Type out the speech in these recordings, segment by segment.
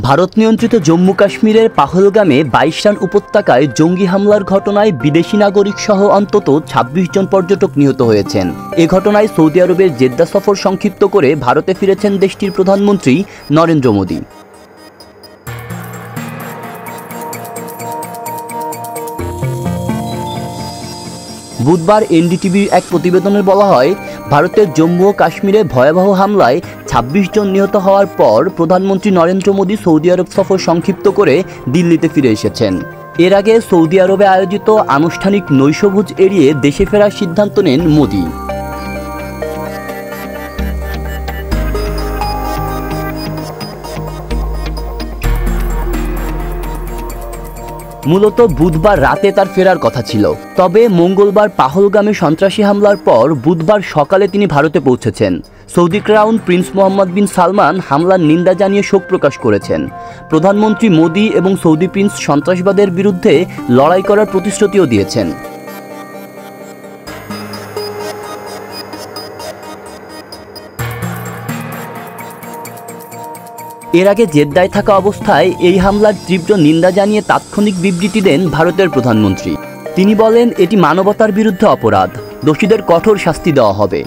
ভারত নিয়ন্ত্রিত জম্মু কাশ্মীরের পাহলগামে ২২ রান উপত্যকায় জঙ্গি হামলার ঘটনায় বিদেশি নাগরিক সহ অন্তত ২৬ জন পর্যটক নিহত হয়েছেন। এ ঘটনায় সৌদি আরবের জেদ্দা সফর সংক্ষিপ্ত করে ভারতে ফিরেছেন দেশটির প্রধানমন্ত্রী নরেন্দ্র মোদি। বুধবার এনডিটিভির এক প্রতিবেদনে বলা হয়, ভারতের জম্মু ও কাশ্মীরে ভয়াবহ হামলায় ২৬ জন নিহত হওয়ার পর প্রধানমন্ত্রী নরেন্দ্র মোদি সৌদি আরব সফর সংক্ষিপ্ত করে দিল্লিতে ফিরে এসেছেন। এর আগে সৌদি আরবে আয়োজিত আনুষ্ঠানিক নৈশভোজ এড়িয়ে দেশে ফেরার সিদ্ধান্ত নেন মোদি। মূলত বুধবার রাতে তার ফেরার কথা ছিল, তবে মঙ্গলবার পাহলগামে সন্ত্রাসী হামলার পর বুধবার সকালে তিনি ভারতে পৌঁছেছেন। সৌদি ক্রাউন প্রিন্স মোহাম্মদ বিন সালমান হামলার নিন্দা জানিয়ে শোক প্রকাশ করেছেন। প্রধানমন্ত্রী মোদি এবং সৌদি প্রিন্স সন্ত্রাসবাদের বিরুদ্ধে লড়াই করার প্রতিশ্রুতিও দিয়েছেন। এর আগে জেদ্দায় থাকা অবস্থায় এই হামলার তীব্র নিন্দা জানিয়ে তাৎক্ষণিক বিবৃতি দেন ভারতের প্রধানমন্ত্রী। তিনি বলেন, এটি মানবতার বিরুদ্ধে অপরাধ, দোষীদের কঠোর শাস্তি দেওয়া হবে।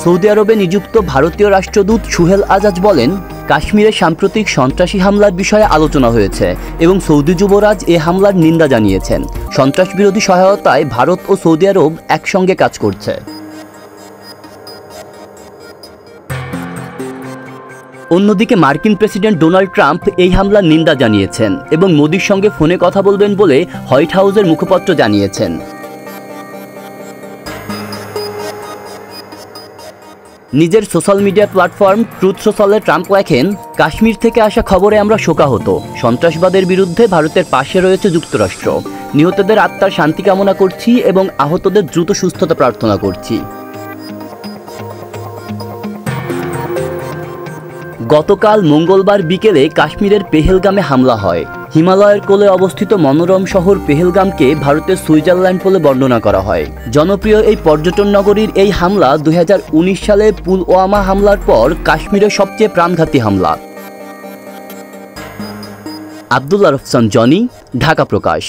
সৌদি আরবে নিযুক্ত ভারতীয় রাষ্ট্রদূত সুহেল আজাজ বলেন, কাশ্মীরে সাম্প্রতিক সন্ত্রাসী হামলার বিষয়ে আলোচনা হয়েছে এবং সৌদি যুবরাজ এ হামলার নিন্দা জানিয়েছেন। সন্ত্রাস বিরোধী সহায়তায় ভারত ও সৌদি আরব একসঙ্গে কাজ করছে। অন্যদিকে মার্কিন প্রেসিডেন্ট ডোনাল্ড ট্রাম্প এই হামলার নিন্দা জানিয়েছেন এবং মোদির সঙ্গে ফোনে কথা বলবেন বলে হোয়াইট হাউসের মুখপাত্র জানিয়েছেন। নিজের সোশ্যাল মিডিয়া প্ল্যাটফর্ম ট্রুথ সোশ্যালে ট্রাম্প লেখেন, কাশ্মীর থেকে আসা খবরে আমরা শোকাহত। সন্ত্রাসবাদের বিরুদ্ধে ভারতের পাশে রয়েছে যুক্তরাষ্ট্র। নিহতদের আত্মার শান্তি কামনা করছি এবং আহতদের দ্রুত সুস্থতা প্রার্থনা করছি। গতকাল মঙ্গলবার বিকেলে কাশ্মীরের পেহেলগামে হামলা হয়। হিমালয়ের কোলে অবস্থিত মনোরম শহর পেহেলগামকে ভারতের সুইজারল্যান্ড বলে বর্ণনা করা হয়। জনপ্রিয় এই পর্যটন নগরীর এই হামলা ২০১৯ সালে পুলওয়ামা হামলার পর কাশ্মীরের সবচেয়ে প্রাণঘাতী হামলা। আব্দুল্লাহ রফসান জনি, ঢাকা প্রকাশ।